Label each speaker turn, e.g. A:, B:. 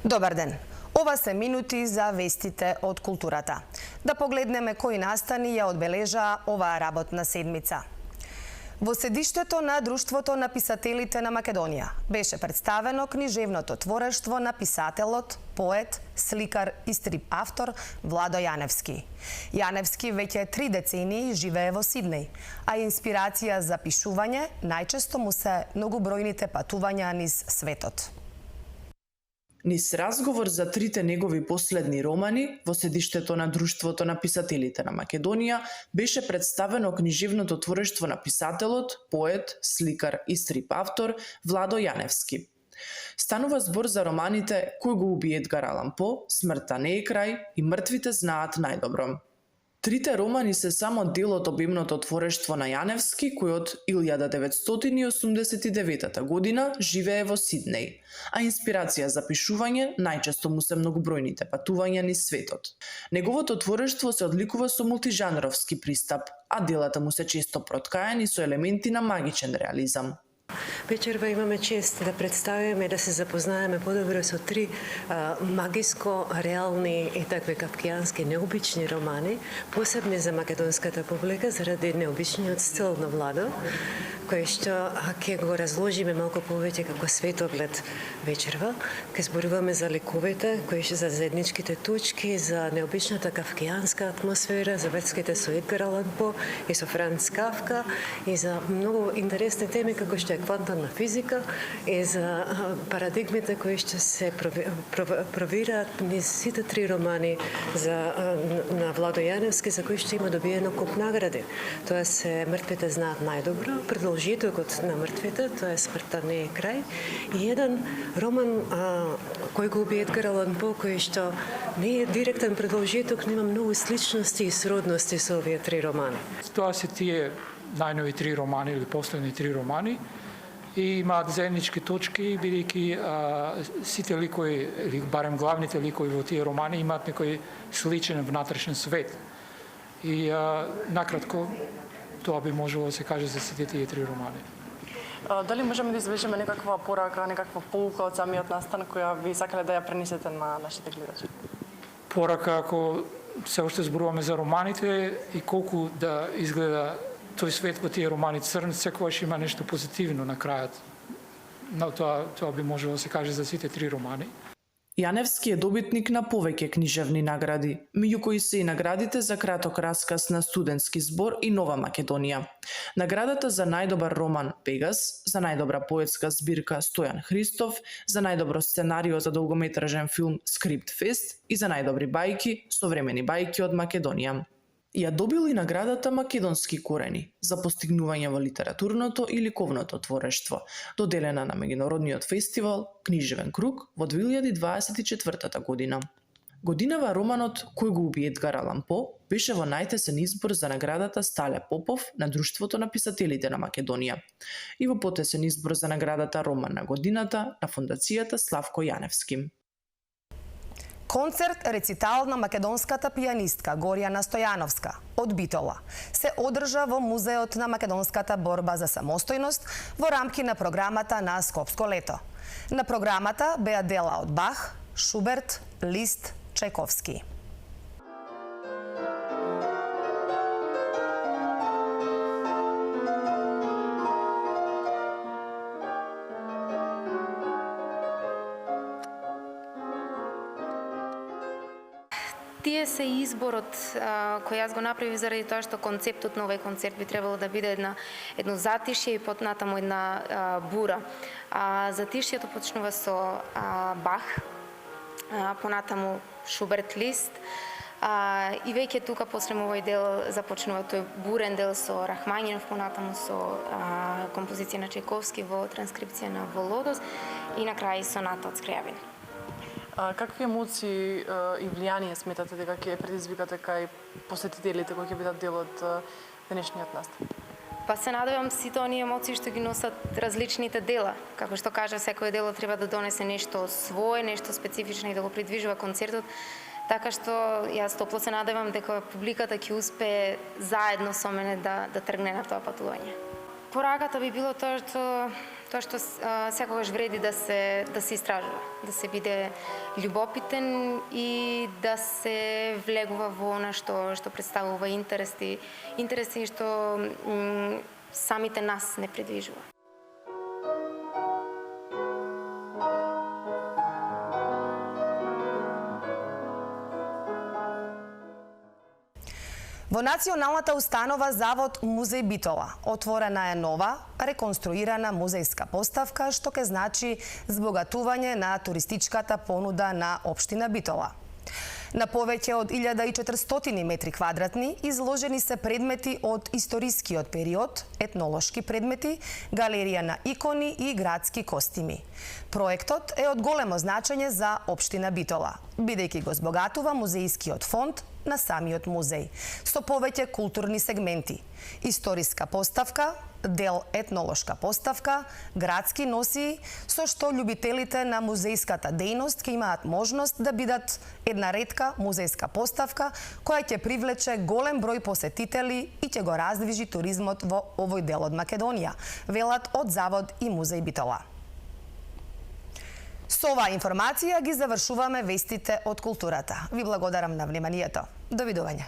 A: Добар ден. Ова се минути за вестите од културата. Да погледнеме кои настани ја одбележаа оваа работна седмица. Во седиштето на Друштвото на писателите на Македонија беше представено книжевното творештво на писателот, поет, сликар и стрип автор Владо Јаневски. Јаневски веќе 3 децении живее во Сиднеј, а инспирација за пишување најчесто му се многобројните патувања низ светот.
B: Низ разговор за трите негови последни романи во седиштето на Друштвото на писателите на Македонија беше представено книжевното творештво на писателот, поет, сликар и стрип автор Владо Јаневски. Станува збор за романите Кој го уби Едгар Алан По, Смртта не е крај и Мртвите знаат најдобро. Трите романи се само дел од обемното творештво на Јаневски, кој од 1989 година живее во Сиднеј, а инспирација за пишување најчесто му се многобројните патувања низ светот. Неговото творештво се одликува со мултижанровски пристап, а делата му се често проткаени со елементи на магичен реализам.
C: Вечерва имаме чест да представиме и да се запознаеме подобро со три магиско, реални и такви кавкијански необични романи, посебни за македонската публика заради необичниот стил на Владо, кој што ќе го разложиме малку повеќе како светоглед вечерва. Ке зборуваме за ликовите, кои што за заедничките точки, за необичната кавкијанска атмосфера, за врските со Едгар Алан По и со Франц Кафка и за многу интересни теми како што е квантна физика и за парадигмите кои што се провираат низ сите три романи на Владо Јаневски, за кои што има добиено куп награди. Тоа се Мртвите знаат најдобро, продолжитокот на Мртвите, тоа е Смртта не е крај, и еден роман Кој го уби Едгар Алан По, кој што не е директен продолжиток, но има многу сличности и сродности со овие три романи.
D: Тоа се тие најнови три романи или последни три романи и имаат заеднички точки, бидејќи сите ликови, или барем главните ликови во тие романи имаат некој сличен внатрешен свет. И накратко тоа би можело да се каже за сите тие три романи.
E: Дали можеме да извлечеме некаква порака, некаква поука од самиот настан која ви сакале да ја пренесете на нашите гледачи?
D: Порака, ако се уште зборуваме за романите и колку да изгледа тој свет во тие романи црн, секогаш има нешто позитивно на крајот. Но тоа би можело да се каже за сите три романи.
B: Јаневски е добитник на повеќе книжевни награди, меѓу кои се и наградите за краток расказ на студентски збор и Нова Македонија. Наградата за најдобар роман Пегас, за најдобра поетска збирка Стојан Христов, за најдобро сценарио за долгометражен филм Скрипт Фест и за најдобри бајки, современи бајки од Македонија. Ја добил и наградата Македонски корени за постигнување во литературното и ликовното творештво, доделена на меѓународниот фестивал Книжевен круг во 2024 година. Годинава романот Кој го уби Едгар Алан По беше во најтесен избор за наградата Стале Попов на Друштвото на писателите на Македонија и во потесен избор за наградата Роман на годината на Фондацијата Славко Јаневски.
A: Концерт рецитал на македонската пијанистка Горјана Стојановска од Битола се одржа во Музеот на македонската борба за самостојност во рамки на програмата на Скопско лето. На програмата беа дела од Бах, Шуберт, Лист, Чајковски.
F: Тие се изборот кој јас го направив заради тоа што концептот на овој концерт би требало да биде едно затишје и потнатаму една бура. Затишјето почнува со Бах, понатаму Шуберт, Лист, и веќе тука после овој дел започнува тој бурен дел со Рахманинов, понатаму со композиција на Чајковски во транскрипција на Володос и на крај соната од Скрјабин.
E: Какви емоции и влијание сметате дека ќе предизвикате кај посетителите кои ќе бидат дел од денешниот настан?
F: Па се надевам сите оние емоции што ги носат различните дела. Како што кажа, секој дело треба да донесе нешто свое, нешто специфично и да го придвижува концертот. Така што јас топло се надевам дека публиката ќе успее заедно со мене да тргне на тоа патување. Пораката би било тоа што секогаш вреди да се истражува, да се биде љубопитен и да се влегува во она што представува интереси што самите нас не предвижува.
A: Во Националната установа Завод Музеј Битола отворена е нова, реконструирана музејска поставка што ќе значи збогатување на туристичката понуда на општина Битола. На повеќе од 1400 метри квадратни изложени се предмети од историскиот период, етнолошки предмети, галерија на икони и градски костими. Проектот е од големо значење за општина Битола, бидејќи го збогатува музејскиот фонд на самиот музеј, со повеќе културни сегменти. Историска поставка, дел етнолошка поставка, градски носии, со што љубителите на музејската дејност ќе имаат можност да бидат една ретка музејска поставка која ќе привлече голем број посетители и ќе го раздвижи туризмот во овој дел од Македонија, велат од Завод и Музеј Битола. Со оваа информација ги завршуваме вестите од културата. Ви благодарам на вниманието. Довидување.